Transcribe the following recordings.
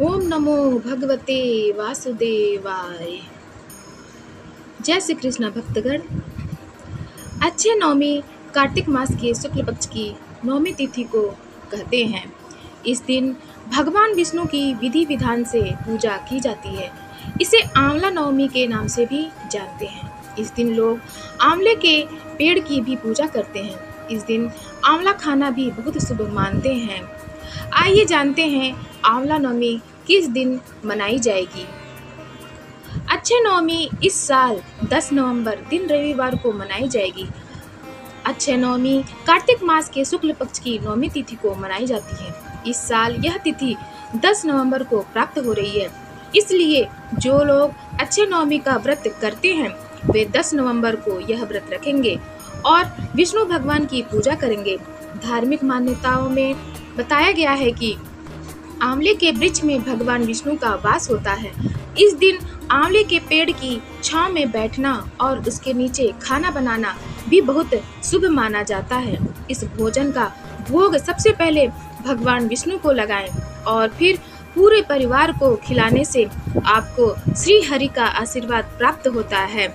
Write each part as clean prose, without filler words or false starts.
ओम नमो भगवते वासुदेवाय। जय श्री कृष्ण भक्तगण। अच्छे नवमी कार्तिक मास के शुक्ल पक्ष की नवमी तिथि को कहते हैं। इस दिन भगवान विष्णु की विधि विधान से पूजा की जाती है। इसे आंवला नवमी के नाम से भी जानते हैं। इस दिन लोग आंवले के पेड़ की भी पूजा करते हैं। इस दिन आंवला खाना भी बहुत शुभ मानते हैं। आइए जानते हैं आंवला नवमी किस दिन मनाई जाएगी। अच्छे नवमी इस साल 10 नवंबर दिन रविवार को मनाई जाएगी। अच्छे नवमी कार्तिक मास के शुक्ल पक्ष की नवमी तिथि को मनाई जाती है। इस साल यह तिथि 10 नवंबर को प्राप्त हो रही है। इसलिए जो लोग अच्छे नवमी का व्रत करते हैं वे 10 नवंबर को यह व्रत रखेंगे और विष्णु भगवान की पूजा करेंगे। धार्मिक मान्यताओं में बताया गया है कि आंवले के वृक्ष में भगवान विष्णु का वास होता है। इस दिन आंवले के पेड़ की छांव में बैठना और उसके नीचे खाना बनाना भी बहुत शुभ माना जाता है। इस भोजन का भोग सबसे पहले भगवान विष्णु को लगाएं और फिर पूरे परिवार को खिलाने से आपको श्री हरि का आशीर्वाद प्राप्त होता है।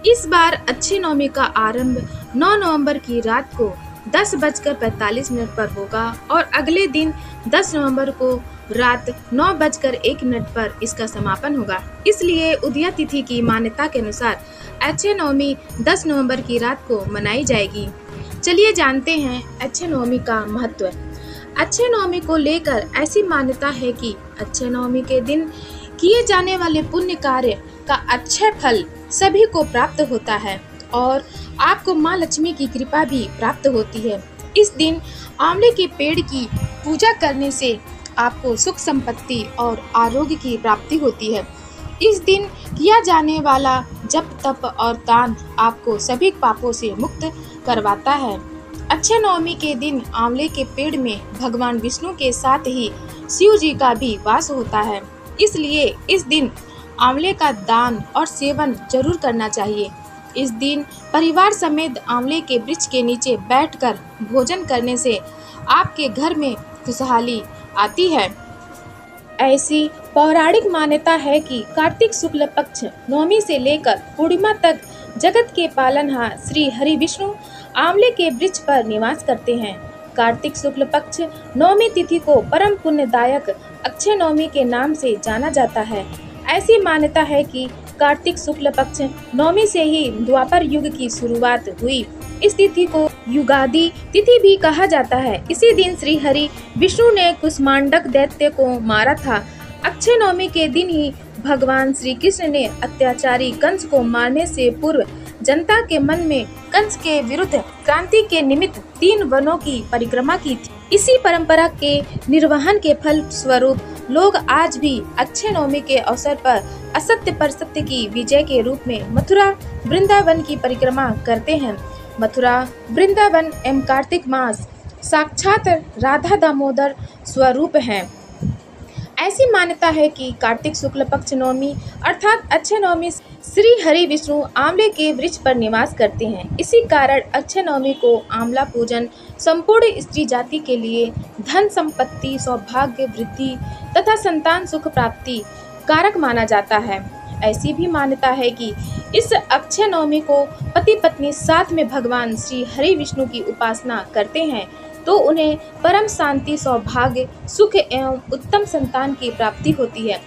इस बार अच्छे नवमी का आरंभ 9 नवंबर की रात को 10:45 पर होगा और अगले दिन 10 नवंबर को रात 9:01 पर इसका समापन होगा। इसलिए उदया तिथि की मान्यता के अनुसार अच्छे नवमी 10 नवंबर की रात को मनाई जाएगी। चलिए जानते हैं अच्छे नवमी का महत्व। अच्छे नवमी को लेकर ऐसी मान्यता है कि अच्छे नवमी के दिन किए जाने वाले पुण्य कार्य का अच्छा फल सभी को प्राप्त होता है और आपको माँ लक्ष्मी की कृपा भी प्राप्त होती है। इस दिन आंवले के पेड़ की पूजा करने से आपको सुख संपत्ति और आरोग्य की प्राप्ति होती है। इस दिन किया जाने वाला जप तप और दान आपको सभी पापों से मुक्त करवाता है। अच्छे नवमी के दिन आंवले के पेड़ में भगवान विष्णु के साथ ही शिव जी का भी वास होता है। इसलिए इस दिन आंवले का दान और सेवन जरूर करना चाहिए। इस दिन परिवार समेत आंवले के वृक्ष के नीचे बैठकर भोजन करने से आपके घर में खुशहाली आती है। ऐसी पौराणिक मान्यता है कि कार्तिक शुक्ल पक्ष नवमी से लेकर पूर्णिमा तक जगत के पालनहार श्री हरि विष्णु आंवले के वृक्ष पर निवास करते हैं। कार्तिक शुक्ल पक्ष नवमी तिथि को परम पुण्यदायक अक्षय नवमी के नाम से जाना जाता है। ऐसी मान्यता है कि कार्तिक शुक्ल पक्ष नवमी से ही द्वापर युग की शुरुआत हुई। इस तिथि को युगादि तिथि भी कहा जाता है। इसी दिन श्री हरि विष्णु ने कुष्मांडक दैत्य को मारा था। अक्षय नवमी के दिन ही भगवान श्री कृष्ण ने अत्याचारी कंस को मारने से पूर्व जनता के मन में कंस के विरुद्ध क्रांति के निमित्त 3 वनों की परिक्रमा की थी। इसी परंपरा के निर्वहन के फल स्वरूप लोग आज भी अक्षय नवमी के अवसर पर असत्य पर सत्य की विजय के रूप में मथुरा वृंदावन की परिक्रमा करते हैं। मथुरा वृंदावन एवं कार्तिक मास साक्षात राधा दामोदर स्वरूप हैं। ऐसी मान्यता है कि कार्तिक शुक्ल पक्ष नवमी अर्थात अक्षय नवमी श्री हरि विष्णु आंवले के वृक्ष पर निवास करते हैं। इसी कारण अक्षय नवमी को आंवला पूजन संपूर्ण स्त्री जाति के लिए धन संपत्ति सौभाग्य वृद्धि तथा संतान सुख प्राप्ति कारक माना जाता है। ऐसी भी मान्यता है कि इस अक्षय नवमी को पति पत्नी साथ में भगवान श्री हरि विष्णु की उपासना करते हैं तो उन्हें परम शांति सौभाग्य सुख एवं उत्तम संतान की प्राप्ति होती है।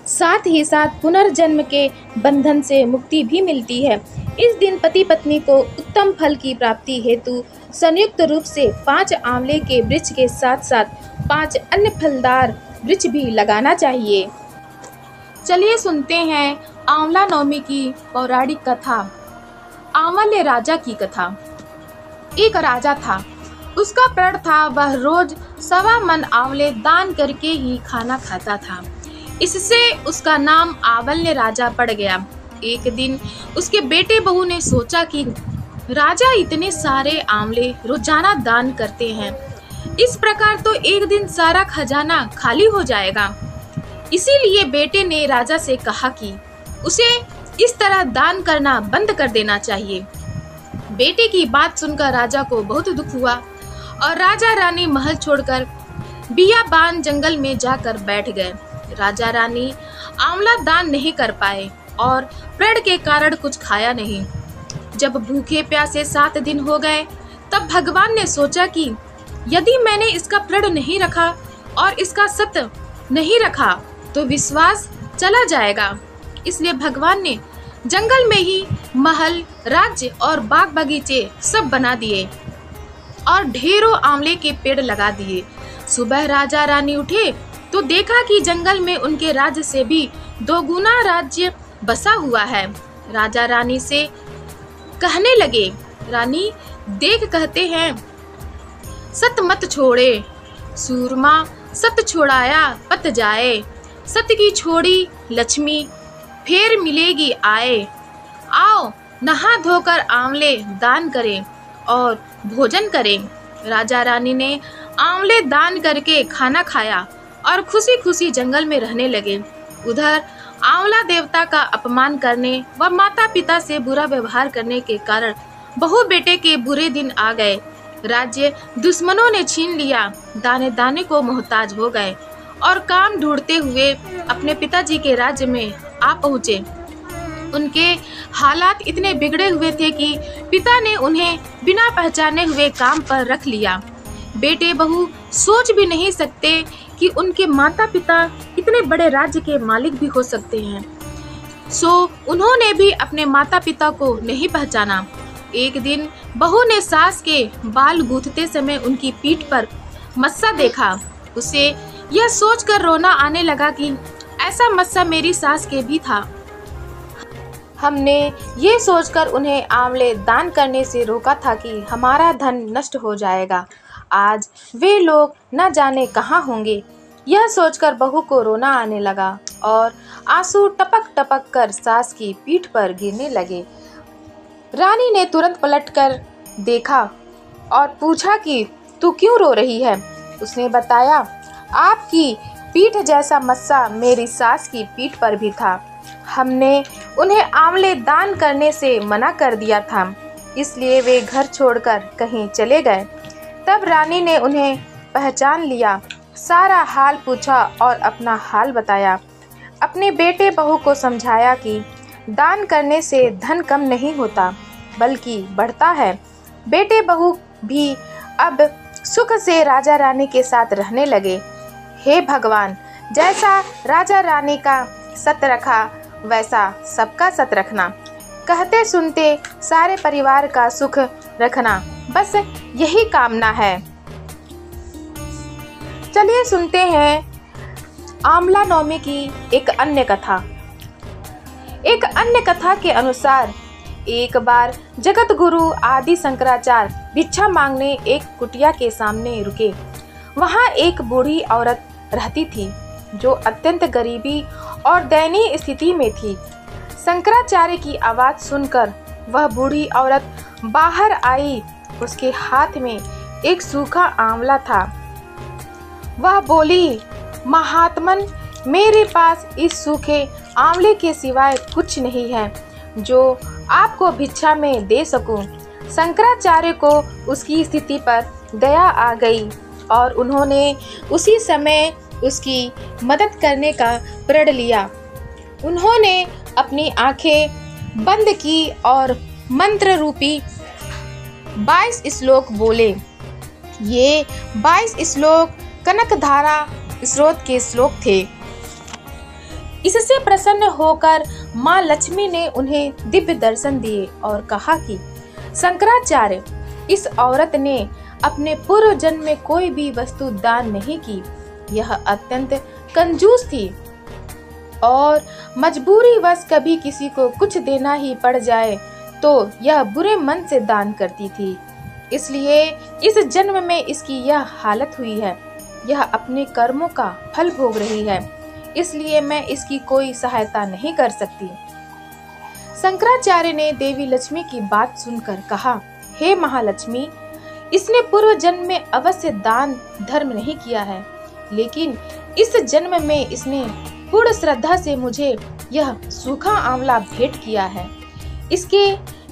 साथ ही पुनर्जन्म के बंधन से मुक्ति भी मिलती है। इस दिन पति पत्नी को उत्तम फल की प्राप्ति हेतु संयुक्त रूप से 5 आंवले के वृक्ष के साथ साथ 5 अन्य फलदार वृक्ष भी लगाना चाहिए। चलिए सुनते हैं आंवला नवमी की पौराणिक कथा। आंवल्य राजा की कथा। एक राजा था, उसका प्रण था वह रोज 1.25 मन आंवले दान करके ही खाना खाता था। इससे उसका नाम आंवल्य राजा पड़ गया। एक दिन उसके बेटे बहू ने सोचा कि राजा इतने सारे आंवले रोजाना दान करते हैं, इस प्रकार तो एक दिन सारा खजाना खाली हो जाएगा। इसीलिए बेटे ने राजा से कहा कि उसे इस तरह दान करना बंद कर देना चाहिए। बेटे की बात सुनकर राजा को बहुत दुख हुआ और राजा रानी महल छोड़कर बियाबान जंगल में जाकर बैठ गए। राजा रानी आंवला दान नहीं कर पाए और प्रण के कारण कुछ खाया नहीं। जब भूखे प्यासे 7 दिन हो गए तब भगवान ने सोचा कि यदि मैंने इसका प्रण नहीं रखा और इसका सत्य नहीं रखा तो विश्वास चला जाएगा। इसलिए भगवान ने जंगल में ही महल, राज्य और बाग बगीचे सब बना दिए और ढेरों आंवले के पेड़ लगा दिए। सुबह राजा रानी उठे तो देखा कि जंगल में उनके राज्य से भी 2 गुना राज्य बसा हुआ है। राजा रानी से कहने लगे, रानी देख कहते हैं सत मत छोड़े, सूरमा सत छोड़ाया पत जाए, सत की छोड़ी लक्ष्मी फिर मिलेगी आए। आओ नहा धोकर आंवले दान करें और भोजन करें। राजा रानी ने आंवले दान करके खाना खाया और खुशी खुशी जंगल में रहने लगे। उधर आंवला देवता का अपमान करने व माता पिता से बुरा व्यवहार करने के कारण बहू बेटे के बुरे दिन आ गए। राज्य दुश्मनों ने छीन लिया, दाने दाने को मोहताज हो गए और काम ढूंढते हुए अपने पिताजी के राज्य में आ पहुँचे। उनके हालात इतने बिगड़े हुए थे कि पिता ने उन्हें बिना पहचाने हुए काम पर रख लिया। बेटे बहू सोच भी नहीं सकते कि उनके माता पिता इतने बड़े राज्य के मालिक भी हो सकते हैं। सो उन्होंने भी अपने माता पिता को नहीं पहचाना। एक दिन बहू ने सास के बाल गूंथते समय उनकी पीठ पर मस्सा देखा। उसे यह सोचकर रोना आने लगा कि ऐसा मस्सा मेरी सास के भी था। हमने ये सोचकर उन्हें आंवले दान करने से रोका था कि हमारा धन नष्ट हो जाएगा। आज वे लोग न जाने कहाँ होंगे। यह सोचकर बहू को रोना आने लगा और आंसू टपक टपक कर सास की पीठ पर गिरने लगे। रानी ने तुरंत पलटकर देखा और पूछा कि तू क्यों रो रही है। उसने बताया, आपकी पीठ जैसा मस्सा मेरी सास की पीठ पर भी था। हमने उन्हें आंवले दान करने से मना कर दिया था, इसलिए वे घर छोड़कर कहीं चले गए। तब रानी ने उन्हें पहचान लिया, सारा हाल पूछा और अपना हाल बताया। अपने बेटे बहू को समझाया कि दान करने से धन कम नहीं होता बल्कि बढ़ता है। बेटे बहू भी अब सुख से राजा रानी के साथ रहने लगे। हे भगवान, जैसा राजा रानी का सत रखा वैसा सबका सत रखना, कहते सुनते सारे परिवार का सुख रखना, बस यही कामना है। चलिए सुनते हैं आंवला नवमी की एक अन्य कथा। एक अन्य कथा के अनुसार एक बार जगत गुरु आदि शंकराचार्य भिक्षा मांगने एक कुटिया के सामने रुके। वहाँ एक बूढ़ी औरत रहती थी जो अत्यंत गरीबी और दयनीय स्थिति में थी। शंकराचार्य की आवाज़ सुनकर वह बूढ़ी औरत बाहर आई। उसके हाथ में एक सूखा आंवला था। वह बोली, महात्मन, मेरे पास इस सूखे आंवले के सिवाय कुछ नहीं है जो आपको भिक्षा में दे सकूं। शंकराचार्य को उसकी स्थिति पर दया आ गई और उन्होंने उसी समय उसकी मदद करने का प्रण लिया। उन्होंने अपनी आंखें बंद की और मंत्र रूपी 22 श्लोक बोले। ये 22 श्लोक कनकधारा स्रोत के श्लोक थे। इससे प्रसन्न होकर माँ लक्ष्मी ने उन्हें दिव्य दर्शन दिए और कहा कि शंकराचार्य, इस औरत ने अपने पूर्व जन्म में कोई भी वस्तु दान नहीं की। यह अत्यंत कंजूस थी और मजबूरी वश कभी किसी को कुछ देना ही पड़ जाए तो यह बुरे मन से दान करती थी। इसलिए इस जन्म में इसकी यह हालत हुई है। यह अपने कर्मों का फल भोग रही है, इसलिए मैं इसकी कोई सहायता नहीं कर सकती। शंकराचार्य ने देवी लक्ष्मी की बात सुनकर कहा, हे महालक्ष्मी, इसने पूर्व जन्म में अवश्य दान धर्म नहीं किया है, लेकिन इस जन्म में इसने पूर्ण श्रद्धा से मुझे यह सूखा आंवला भेंट किया है। इसके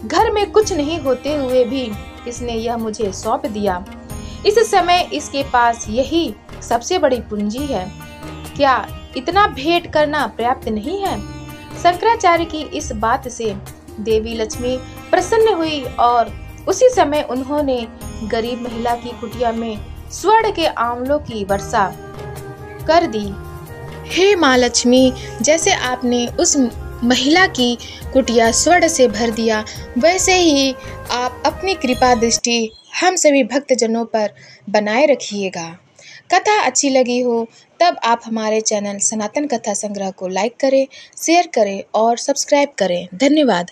घर में कुछ नहीं होते हुए भी इसने यह मुझे सौंप दिया। इस समय इसके पास यही सबसे बड़ी पूंजी है। क्या इतना भेंट करना पर्याप्त नहीं है? शंकराचार्य की इस बात से देवी लक्ष्मी प्रसन्न हुई और उसी समय उन्होंने गरीब महिला की कुटिया में स्वर्ण के आंवलों की वर्षा कर दी। हे माँ लक्ष्मी, जैसे आपने उस महिला की कुटिया स्वर्ण से भर दिया, वैसे ही आप अपनी कृपा दृष्टि हम सभी भक्तजनों पर बनाए रखिएगा। कथा अच्छी लगी हो तब आप हमारे चैनल सनातन कथा संग्रह को लाइक करें, शेयर करें और सब्सक्राइब करें। धन्यवाद।